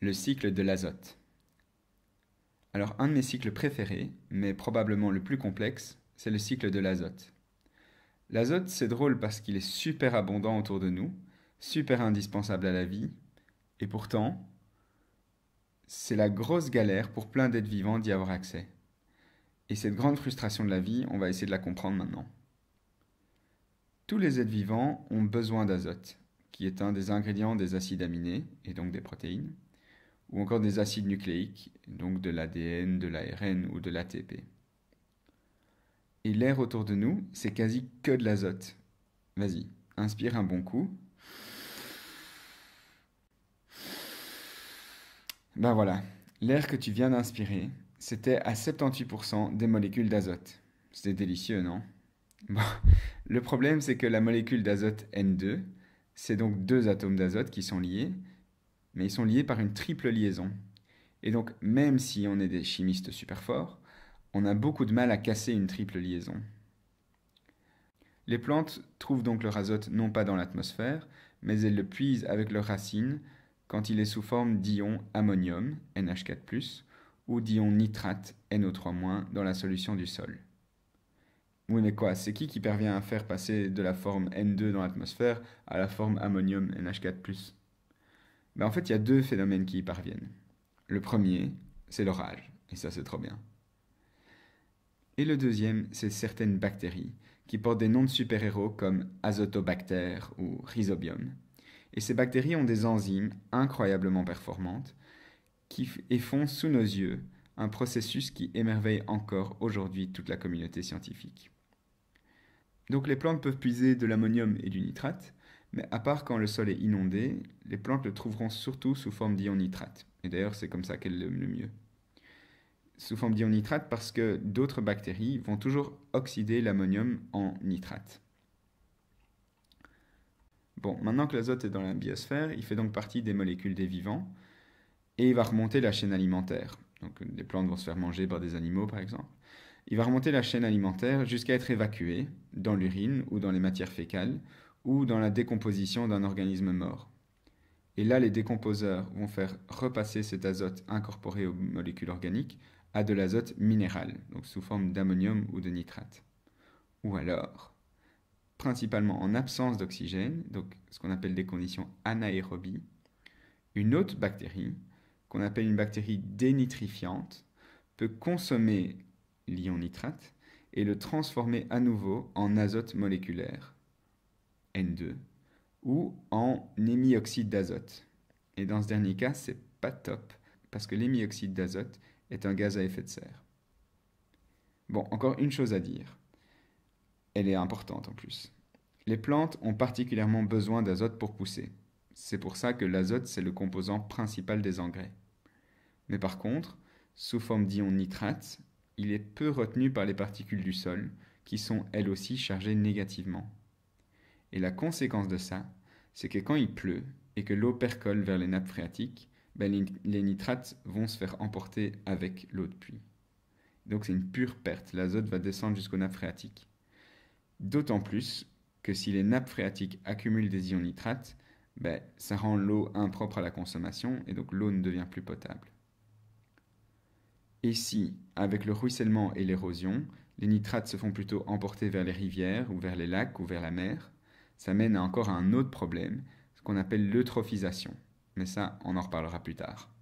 Le cycle de l'azote. Alors, un de mes cycles préférés, mais probablement le plus complexe, c'est le cycle de l'azote. L'azote, c'est drôle parce qu'il est super abondant autour de nous, super indispensable à la vie, et pourtant, c'est la grosse galère pour plein d'êtres vivants d'y avoir accès. Et cette grande frustration de la vie, on va essayer de la comprendre maintenant. Tous les êtres vivants ont besoin d'azote, qui est un des ingrédients des acides aminés, et donc des protéines, ou encore des acides nucléiques, donc de l'ADN, de l'ARN ou de l'ATP. Et l'air autour de nous, c'est quasi que de l'azote. Vas-y, inspire un bon coup. Ben voilà, l'air que tu viens d'inspirer, c'était à 78% des molécules d'azote. C'était délicieux, non? Bon, le problème, c'est que la molécule d'azote N2, c'est donc deux atomes d'azote qui sont liés, mais ils sont liés par une triple liaison. Et donc, même si on est des chimistes super forts, on a beaucoup de mal à casser une triple liaison. Les plantes trouvent donc leur azote non pas dans l'atmosphère, mais elles le puisent avec leurs racines quand il est sous forme d'ion ammonium, NH4+, ou d'ion nitrate, NO3-, dans la solution du sol. Oui, mais quoi, c'est qui parvient à faire passer de la forme N2 dans l'atmosphère à la forme ammonium NH4+? Ben, en fait, il y a deux phénomènes qui y parviennent. Le premier, c'est l'orage, et ça c'est trop bien. Et le deuxième, c'est certaines bactéries, qui portent des noms de super-héros comme Azotobacter ou Rhizobium. Et ces bactéries ont des enzymes incroyablement performantes et font sous nos yeux un processus qui émerveille encore aujourd'hui toute la communauté scientifique. Donc les plantes peuvent puiser de l'ammonium et du nitrate, mais à part quand le sol est inondé, les plantes le trouveront surtout sous forme d'ion nitrate. Et d'ailleurs, c'est comme ça qu'elles l'aiment le mieux. Sous forme d'ion nitrate parce que d'autres bactéries vont toujours oxyder l'ammonium en nitrate. Bon, maintenant que l'azote est dans la biosphère, il fait donc partie des molécules des vivants et il va remonter la chaîne alimentaire. Donc les plantes vont se faire manger par des animaux par exemple. Il va remonter la chaîne alimentaire jusqu'à être évacué dans l'urine ou dans les matières fécales ou dans la décomposition d'un organisme mort. Et là, les décomposeurs vont faire repasser cet azote incorporé aux molécules organiques à de l'azote minéral, donc sous forme d'ammonium ou de nitrate. Ou alors, principalement en absence d'oxygène, donc ce qu'on appelle des conditions anaérobies, une autre bactérie, qu'on appelle une bactérie dénitrifiante, peut consommer l'ion nitrate et le transformer à nouveau en azote moléculaire, N2, ou en hémioxyde d'azote. Et dans ce dernier cas, c'est pas top, parce que l'hémioxyde d'azote est un gaz à effet de serre. Bon, encore une chose à dire. Elle est importante en plus. Les plantes ont particulièrement besoin d'azote pour pousser. C'est pour ça que l'azote, c'est le composant principal des engrais. Mais par contre, sous forme d'ion nitrate, il est peu retenu par les particules du sol, qui sont elles aussi chargées négativement. Et la conséquence de ça, c'est que quand il pleut et que l'eau percole vers les nappes phréatiques, les nitrates vont se faire emporter avec l'eau de pluie. Donc c'est une pure perte, l'azote va descendre jusqu'aux nappes phréatiques. D'autant plus que si les nappes phréatiques accumulent des ions nitrates, ça rend l'eau impropre à la consommation et donc l'eau ne devient plus potable. Et si, avec le ruissellement et l'érosion, les nitrates se font plutôt emporter vers les rivières ou vers les lacs ou vers la mer, ça mène encore à un autre problème, ce qu'on appelle l'eutrophisation. Mais ça, on en reparlera plus tard.